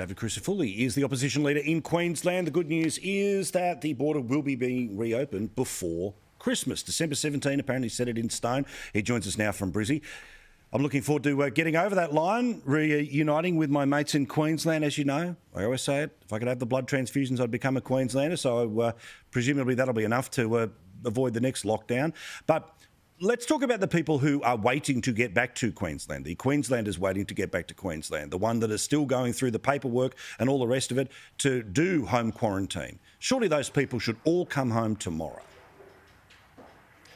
David Crisafulli is the opposition leader in Queensland. The good news is that the border will be being reopened before Christmas. December 17, apparently set it in stone. He joins us now from Brizzy. I'm looking forward to getting over that line, reuniting with my mates in Queensland. As you know, I always say it, if I could have the blood transfusions, I'd become a Queenslander. So presumably that'll be enough to avoid the next lockdown. But let's talk about the people who are waiting to get back to Queensland, the Queenslanders waiting to get back to Queensland, the one that is still going through the paperwork and all the rest of it to do home quarantine. Surely those people should all come home tomorrow.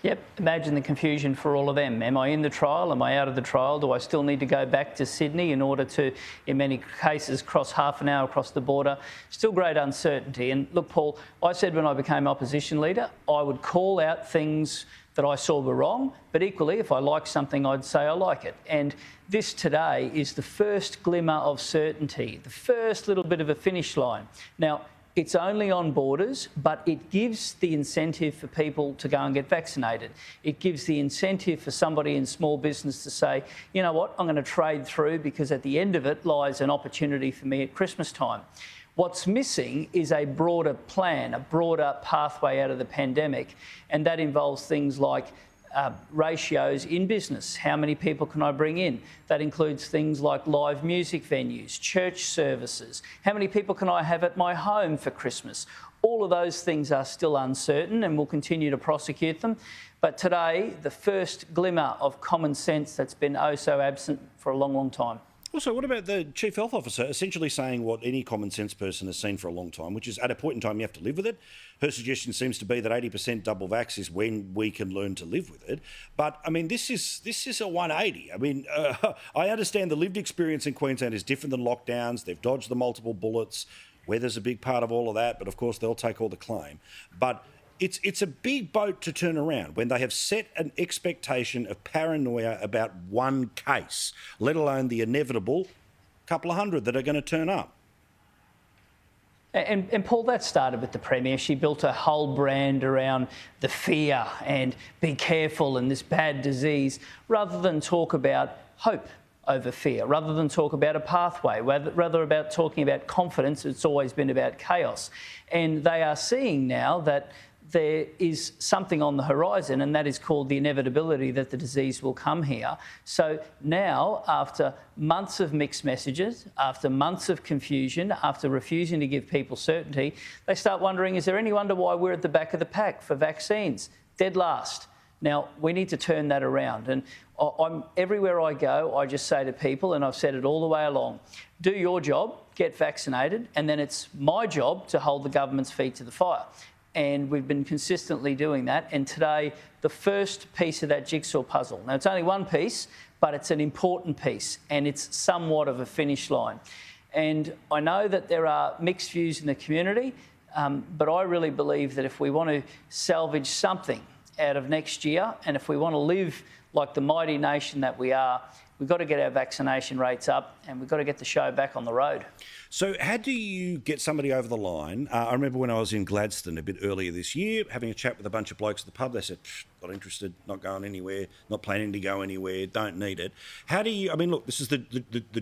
Yep, imagine the confusion for all of them. Am I in the trial? Am I out of the trial? Do I still need to go back to Sydney in order to, in many cases, cross half an hour across the border? Still great uncertainty. And look, Paul, I said when I became opposition leader, I would call out things that I saw were wrong, but equally, if I like something, I'd say I like it. And this today is the first glimmer of certainty, the first little bit of a finish line. Now, it's only on borders, but it gives the incentive for people to go and get vaccinated. It gives the incentive for somebody in small business to say, you know what, I'm going to trade through because at the end of it lies an opportunity for me at Christmas time. What's missing is a broader plan, a broader pathway out of the pandemic, and that involves things like ratios in business. How many people can I bring in? That includes things like live music venues, church services. How many people can I have at my home for Christmas? All of those things are still uncertain and we'll continue to prosecute them. But today, the first glimmer of common sense that's been oh so absent for a long, long time. Also, what about the Chief Health Officer essentially saying what any common sense person has seen for a long time, which is at a point in time you have to live with it. Her suggestion seems to be that 80% double vax is when we can learn to live with it. But, I mean, this is a 180. I mean, I understand the lived experience in Queensland is different than lockdowns. They've dodged the multiple bullets. Weather's a big part of all of that, but, of course, they'll take all the claim. But it's a big boat to turn around when they have set an expectation of paranoia about one case, let alone the inevitable couple of hundred that are going to turn up. And Paul, that started with the Premier. She built a whole brand around the fear and be careful and this bad disease, rather than talk about hope over fear, rather than talk about a pathway, rather about talking about confidence. It's always been about chaos. And they are seeing now that there is something on the horizon, and that is called the inevitability that the disease will come here. So now, after months of mixed messages, after months of confusion, after refusing to give people certainty, they start wondering, is there any wonder why we're at the back of the pack for vaccines? Dead last. Now, we need to turn that around. And everywhere I go, I just say to people, and I've said it all the way along, do your job, get vaccinated, and then it's my job to hold the government's feet to the fire. And we've been consistently doing that. And today, the first piece of that jigsaw puzzle. Now, it's only one piece, but it's an important piece, and it's somewhat of a finish line. And I know that there are mixed views in the community, but I really believe that if we want to salvage something out of next year, and if we want to live like the mighty nation that we are, we've got to get our vaccination rates up and we've got to get the show back on the road. So how do you get somebody over the line? I remember when I was in Gladstone a bit earlier this year, having a chat with a bunch of blokes at the pub. They said, not interested, not going anywhere, not planning to go anywhere, don't need it. How do you, I mean, look, this is the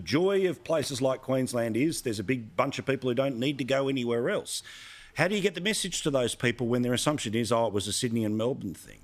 joy of places like Queensland is there's a big bunch of people who don't need to go anywhere else. How do you get the message to those people when their assumption is, oh, it was a Sydney and Melbourne thing?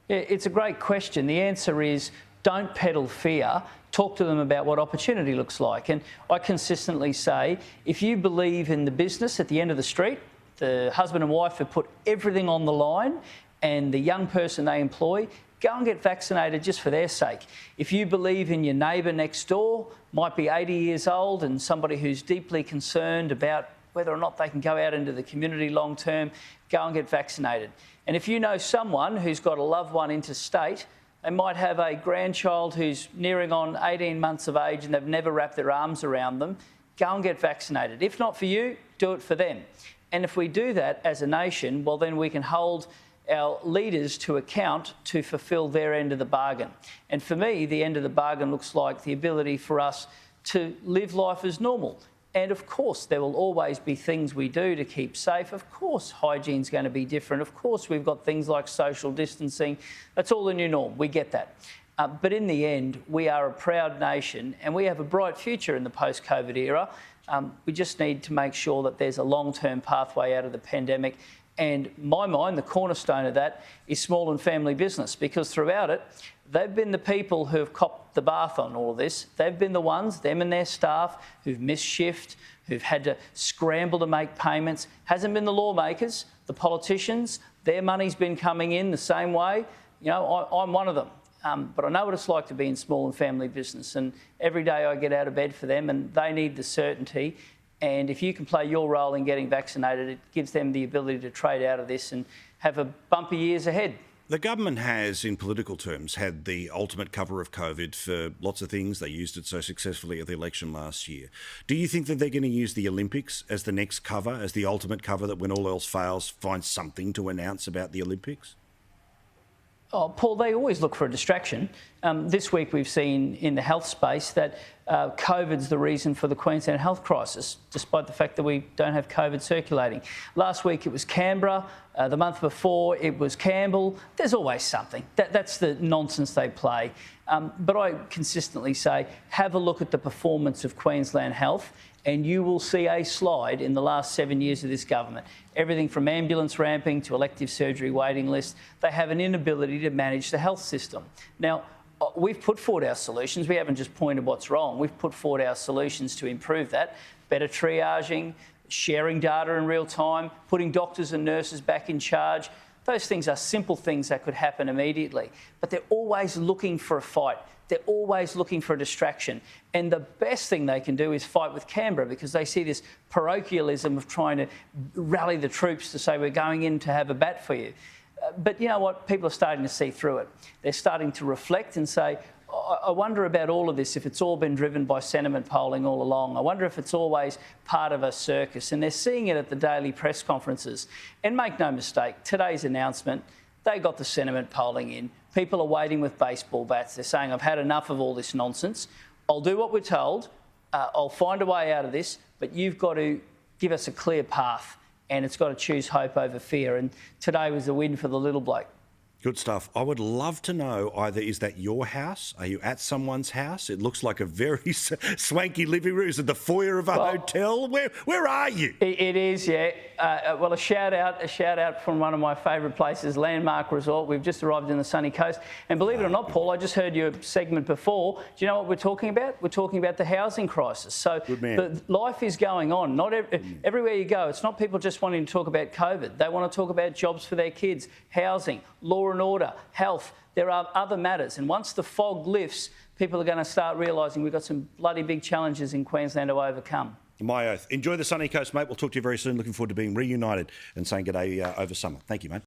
Yeah, it's a great question. The answer is, don't peddle fear, talk to them about what opportunity looks like. And I consistently say, if you believe in the business at the end of the street, the husband and wife have put everything on the line, and the young person they employ, go and get vaccinated just for their sake. If you believe in your neighbour next door, might be 80 years old and somebody who's deeply concerned about whether or not they can go out into the community long term, go and get vaccinated. And if you know someone who's got a loved one interstate, they might have a grandchild who's nearing on 18 months of age and they've never wrapped their arms around them, go and get vaccinated. If not for you, do it for them. And if we do that as a nation, well, then we can hold our leaders to account to fulfil their end of the bargain. And for me, the end of the bargain looks like the ability for us to live life as normal. And of course, there will always be things we do to keep safe. Of course, hygiene's going to be different. Of course, we've got things like social distancing. That's all the new norm. We get that. But in the end, we are a proud nation and we have a bright future in the post-COVID era. We just need to make sure that there's a long-term pathway out of the pandemic. And in my mind, the cornerstone of that is small and family business, because throughout it, they've been the people who have copped the bath on all this. They've been the ones, them and their staff, who've missed shift, who've had to scramble to make payments. Hasn't been the lawmakers, the politicians. Their money's been coming in the same way. You know, I'm one of them. But I know what it's like to be in small and family business, and every day I get out of bed for them, and they need the certainty. And if you can play your role in getting vaccinated, it gives them the ability to trade out of this and have a bumpy years ahead. The government has, in political terms, had the ultimate cover of COVID for lots of things. They used it so successfully at the election last year. Do you think that they're going to use the Olympics as the next cover, as the ultimate cover, that when all else fails, find something to announce about the Olympics? Oh, Paul, they always look for a distraction. This week we've seen in the health space that COVID's the reason for the Queensland health crisis, despite the fact that we don't have COVID circulating. Last week it was Canberra. The month before it was Campbell. There's always something. That's the nonsense they play. But I consistently say, have a look at the performance of Queensland Health and you will see a slide in the last 7 years of this government. Everything from ambulance ramping to elective surgery waiting lists, they have an inability to manage the health system. Now, we've put forward our solutions. We haven't just pointed what's wrong. We've put forward our solutions to improve that. Better triaging, sharing data in real time, putting doctors and nurses back in charge. Those things are simple things that could happen immediately, but they're always looking for a fight. They're always looking for a distraction. And the best thing they can do is fight with Canberra, because they see this parochialism of trying to rally the troops to say, we're going in to have a bat for you. But you know what? People are starting to see through it. They're starting to reflect and say, I wonder about all of this, if it's all been driven by sentiment polling all along. I wonder if it's always part of a circus. And they're seeing it at the daily press conferences. And make no mistake, today's announcement, they got the sentiment polling in. People are waiting with baseball bats. They're saying, I've had enough of all this nonsense. I'll do what we're told. I'll find a way out of this. But you've got to give us a clear path. And it's got to choose hope over fear. And today was a win for the little bloke. Good stuff. I would love to know, either is that your house? Are you at someone's house? It looks like a very swanky living room. Is it the foyer of a hotel? Where are you? It is, yeah. Well, a shout out from one of my favourite places, Landmark Resort. We've just arrived in the sunny coast. And believe it or not, Paul, I just heard your segment before. Do you know what we're talking about? We're talking about the housing crisis. So life is going on. Not everywhere you go. It's not people just wanting to talk about COVID. They want to talk about jobs for their kids, housing, law and order, health. There are other matters. And once the fog lifts, people are going to start realising we've got some bloody big challenges in Queensland to overcome. My oath. Enjoy the sunny coast, mate. We'll talk to you very soon. Looking forward to being reunited and saying good day over summer. Thank you, mate.